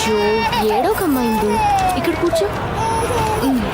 అయ్యో ఏడోకమ్మాయింది, ఇక్కడ కూర్చో. అయ్యో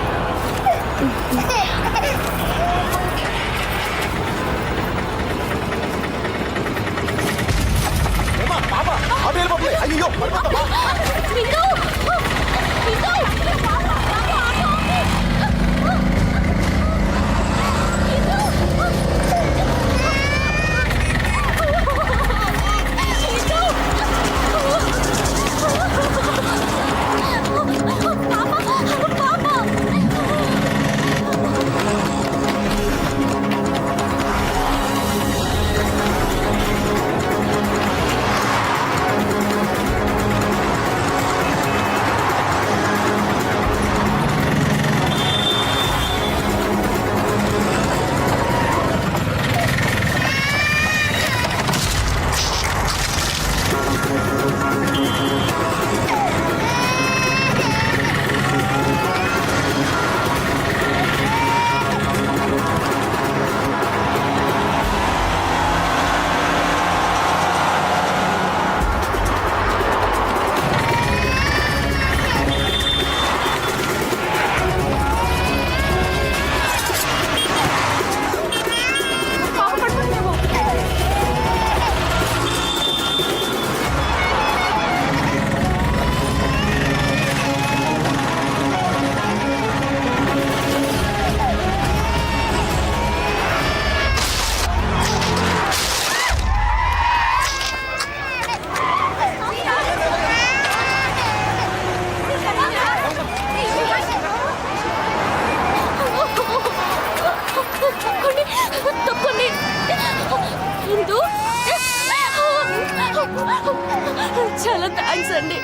చాలా థ్యాంక్స్ అండి.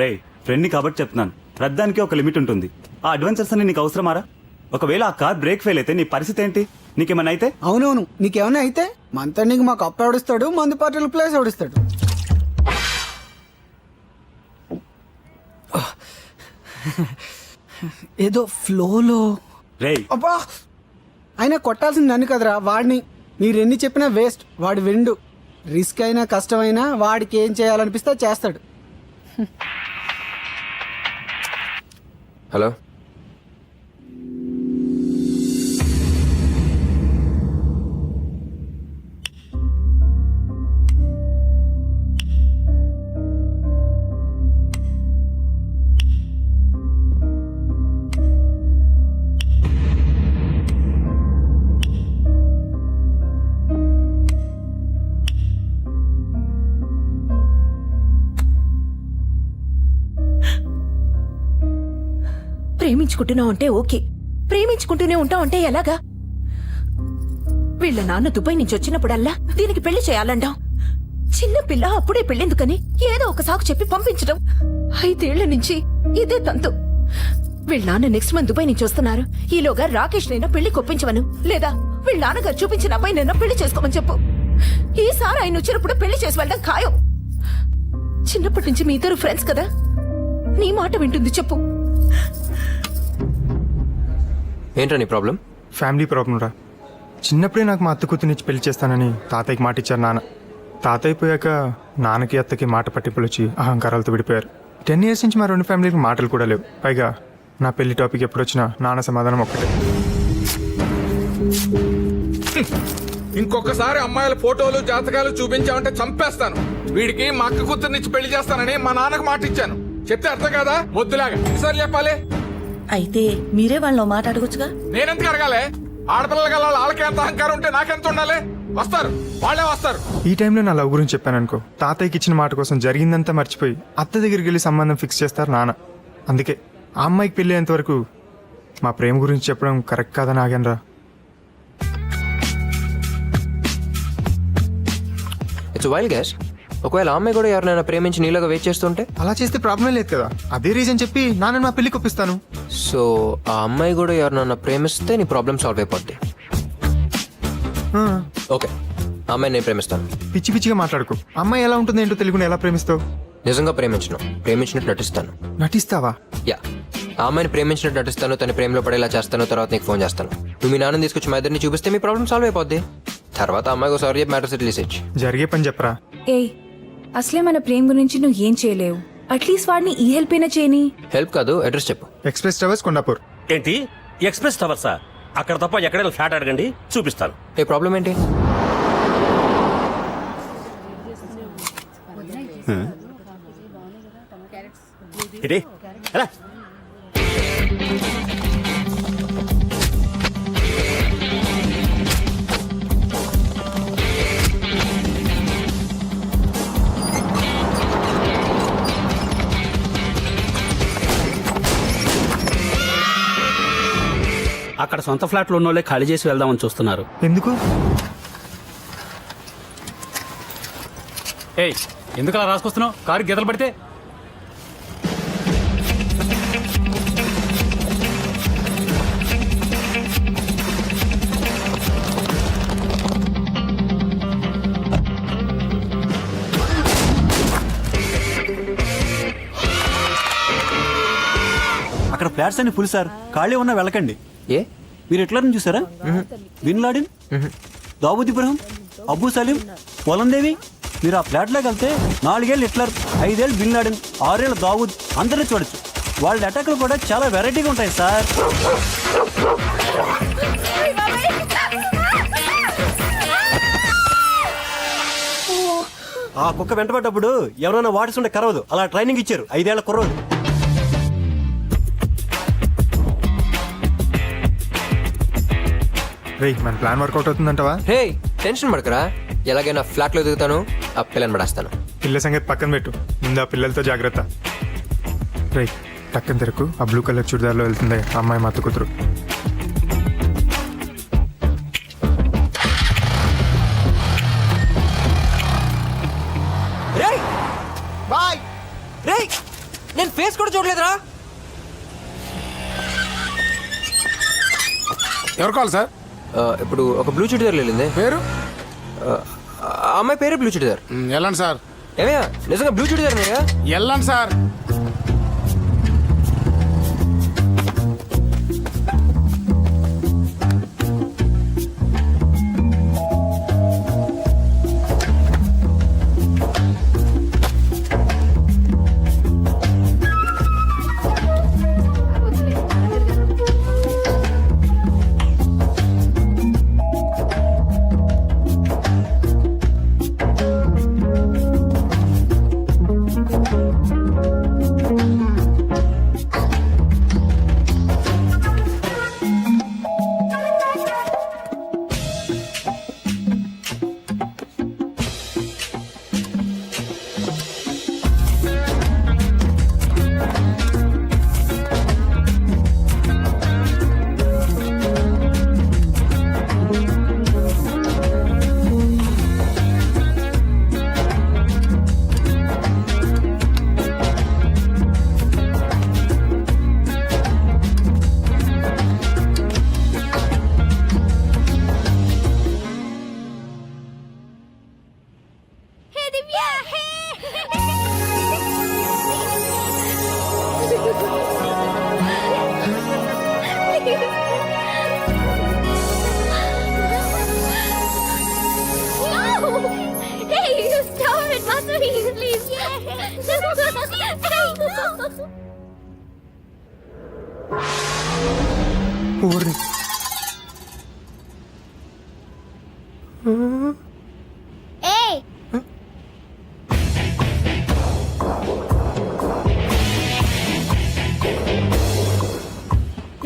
రే ఫ్రెండ్ని కాబట్టి చెప్తున్నాను, ప్రద్దానికి ఒక లిమిట్ ఉంటుంది. ఆ అడ్వెంచర్స్ అని నీకు అవసరమారా? ఒకవేళ ఆ కార్ బ్రేక్ ఫెయిల్ అయితే నీ పరిస్థితి ఏంటి? నీకేమన్నా అయితే? అవునవును, నీకేమన్నా అయితే మంతనికి మాకు అప్పు ఆడిస్తాడు, మందు పార్టీలు ప్లేస్ ఆడిస్తాడు. ఏదో ఫ్లోలో రే అబ్బా, అయినా కొట్టాల్సింది నన్ను కదరా, వాడిని. మీరెన్ని చెప్పినా వేస్ట్. వాడు విండు. రిస్క్ అయినా కష్టమైనా వాడికి ఏం చేయాలనిపిస్తే చేస్తాడు. హలో, ప్రేమించుకుంటున్నావు అంటే ఓకే, ప్రేమించుకుంటూనే ఉంటావు అంటే ఎలాగా? వీళ్ళ నాన్న దుబాయ్ నుంచి వచ్చినప్పుడల్లా దీనికి పెళ్లి చేయాలంటాం. చిన్న పిల్ల అప్పుడే పెళ్ళెందుకని ఏదో ఒక సాకు చెప్పి పంపించడం. 5 ఏళ్ల నుంచి ఇదే తంతు. వీళ్ళ నాన్న నెక్స్ట్ మంత్ దుబాయ్ నుంచి వస్తున్నారు. ఈలోగా రాకేష్ నైనా పెళ్లి కొప్పించమను, లేదా వీళ్ళ నాన్నగారు చూపించిన అబ్బాయి నైనా పెళ్లి చేసుకోమని చెప్పు. ఈసారి ఆయన వచ్చినప్పుడు పెళ్లి చేసి వెళ్ళడం ఖాయం. చిన్నప్పటి నుంచి మీ ఇద్దరు ఫ్రెండ్స్ కదా, నీ మాట వింటుంది చెప్పు. ఏంట్రా నీ ప్రాబ్లం? ఫ్యామిలీ ప్రాబ్లం రా. చిన్నప్పుడే నాకు మా అత్త కూతురునిచ్చి పెళ్లి చేస్తానని తాతయ్యకి మాట ఇచ్చారు నాన్న. తాతయ్య పోయాక నాన్నకి అత్తకి మాట పట్టింపులు వచ్చి అహంకారాలతో విడిపోయారు. 10 years నుంచి మా 2 ఫ్యామిలీకి మాటలు కూడా లేవు. పైగా నా పెళ్లి టాపిక్ ఎప్పుడు వచ్చినా నాన్న సమాధానం ఒక్కటే. ఇంకొకసారి అమ్మాయిల ఫోటోలు జాతకాలు చూపించామంటే చంపేస్తాను. వీడికి మా అక్క కూతుర్నిచ్చి పెళ్లి చేస్తానని మా నాన్నకు మాట ఇచ్చాను. చెప్తే అర్థం కదా, మొద్దులాగా ఎన్నిసార్లు చెప్పాలి? అయితే మీరే వాళ్ళని మాట అడగొచ్చుగా. నేనెందుకు అడగాలి? ఆడపిల్లల గల వాళ్ళకి ఎంత అహంకారం ఉంటే నాకెంత ఉండాలి? వస్తారు, వాళ్ళే వస్తారు. ఈ టైంలో నా లవ్ గురించి చెప్పాను అనుకో, తాతయ్యకి ఇచ్చిన మాట కోసం జరిగిందంతా మర్చిపోయి అత్త దగ్గరికి వెళ్ళి సంబంధం ఫిక్స్ చేస్తారు నాన్న. అందుకే ఆ అమ్మాయికి పెళ్ళి అయ్యేంత వరకు మా ప్రేమ గురించి చెప్పడం కరెక్ట్ కాదని ఆగానురా. It's wild gas. ఒకవేళ ఆ అమ్మాయి కూడా ఎవరినైనా ప్రేమించి నీలాగా వెయిట్ చేస్తుంటే? అలా చేస్తే ప్రాబ్లమే లేదు కదా. అదే రీజన్ చెప్పి నాన్న మా పెళ్లికి ఒప్పిస్తాను. సో ఆ అమ్మాయి కూడా ఎవరినైనా ప్రేమిస్తే నీ ప్రాబ్లం సాల్వ్ అయిపోద్ది. ఓకే, ఆ అమ్మాయి నేను ప్రేమిస్తాను. పిచ్చి పిచ్చిగా మాట్లాడుకో. అమ్మాయి ఎలా ఉంటుంది ఏంటో తెలుగుని ఎలా ప్రేమిస్తావు? నిజంగా ప్రేమించినట్టు నటిస్తాను. నటిస్తావా? యా, ఆ అమ్మాయిని ప్రేమించినట్టు నటిస్తాను, తన ప్రేమలో పడేలా చేస్తాను. తర్వాత నీకు ఫోన్ చేస్తాను. నువ్వు మీ నాన్న తీసుకొచ్చి మా ఇద్దరిని చూపిస్తే మీ ప్రాబ్లం సాల్వ్ అయిపోద్ది. తర్వాత అమ్మాయికి సారీ చెప్పి మ్యాటర్ సెటిల్ చేసేయచ్చు. జరిగే పని చెప్పరా. ఏ అసలే మన ప్రేమ్ గురించి నువ్వు ఏం చేయలేవు. అట్లీస్ట్ వాడిని ఈ హెల్ప్ అయినా చేయని. హెల్ప్ కాదు, అడ్రస్ చెప్పు. Express towers Kondapur. ఏంటి ఎక్స్ప్రెస్ టవర్సా? అక్కడ తప్ప ఎక్కడైనా ఫ్లాట్ అడగండి, చూపిస్తాను. ఏ ప్రాబ్లం ఏంటి? ఏంటి ఎలా? అక్కడ సొంత ఫ్లాట్లు ఉన్నోళ్ళే ఖాళీ చేసి వెళ్దామని చూస్తున్నారు. ఎందుకు? ఏయ్, ఎందుకు అలా రాసుకొస్తున్నావు? కారు గీతలు పడితే. అక్కడ ఫ్లాట్స్ అన్ని ఫుల్ సార్, ఖాళీ ఉన్నా వెళ్ళకండి. ఏ? మీరు ఎట్లా చూసారా? Bin Laden, Dawood Ibrahim, Abu Salim, పొలందేవి. మీరు ఆ ఫ్లాట్లోకి వెళ్తే 4 ఏళ్ళు హిట్లర్, 5 ఏళ్ళు బిన్ లాడెన్, 6 ఏళ్ళు దావూద్ అందరినీ చూడొచ్చు. వాళ్ళ అటాక్లు కూడా చాలా వెరైటీగా ఉంటాయి సార్. ఆ కుక్క వెంటబడ్డప్పుడు ఎవరైనా వాటర్స్ ఉంటే కరవదు, అలా ట్రైనింగ్ ఇచ్చారు 5 ఏళ్ల కుర్రోడు. రే, మన ప్లాన్ వర్కౌట్ అవుతుందంటవా? హే, టెన్షన్ పడకరా. ఎలాగైనా ఫ్లాట్లో దిగుతాను, ఆ పిల్లని పడేస్తాను. పిల్ల సంగతి పక్కన పెట్టు, ముందు ఆ పిల్లలతో జాగ్రత్త. రే, టక్కన తెరకు. ఆ బ్లూ కలర్ చుడిదార్లో వెళ్తుంది ఆ అమ్మాయి మా అత్త కూతురు. బాయ్ రే, నేను ఫేస్ కూడా చూడలేదురా. ఎవరు కావాలి సార్? ఇప్పుడు ఒక బ్లూ చుడిదార్ వెళ్ళింది. పేరు? ఆ అమ్మాయి పేరే బ్లూ చుడిదార్. వెళ్ళండి సార్. ఏమయ్యా, నిజంగా బ్లూ చుడిదార్ నేగా? వెళ్ళండి సార్. ఊరి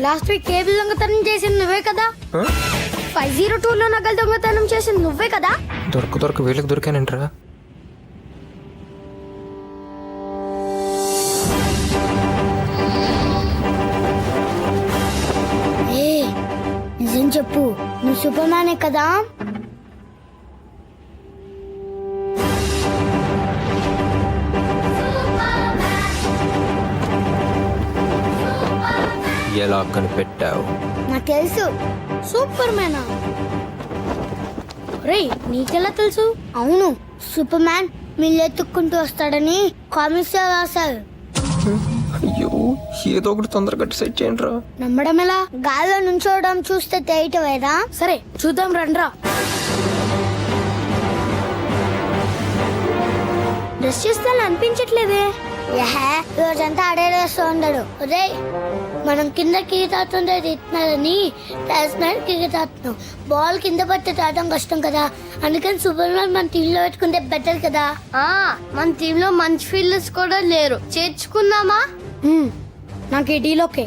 లాస్ట్ వీక్ కేబుల్ దొంగతనం చేసింది నువ్వే కదా? 502లో నగలు దొంగతనం చేసింది నువ్వే కదా? దొరక వీళ్ళకి దొరికానంటరా. నిజం చెప్పు, నువ్వు సూపర్ మ్యానే కదా? ఎలా కనిపెట్టావు? నాకు తెలుసు, సూపర్ మ్యానా. రే, నీకెలా తెలుసు? అవును, సూపర్ మ్యాన్ మిల్లు ఎత్తుక్కుంటూ వస్తాడని కామిక్స్ లో రాశారు. అయ్యో, ఏదో ఒకటి తొందరగా డిసైడ్ చేయండి రా. నమ్మడం ఎలా? గాల్లో నుంచోవడం చూస్తే తేయటవేదా? సరే చూద్దాం రండ్రా. డ్రెస్ చేస్తాను అనిపించట్లేదే. రోజంతా ఆడే వేస్తూ ఉండడు. రే మనం కింద క్రికెట్ ఆడుతుంటే తిట్టినారని బ్యాట్స్మెన్ క్రికెట్ ఆడుతున్నాం. బాల్ కింద పడితే తాడడం కష్టం కదా, అందుకని సూపర్ మ్యాన్ మన టీంలో పెట్టుకుంటే బెటర్ కదా. మన టీంలో మంచి ఫీల్డర్స్ కూడా లేరు, చేర్చుకుందామా? నాకు ఈ డీల్ ఓకే.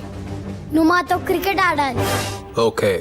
నువ్వు మాతో క్రికెట్ ఆడాలి. ఓకే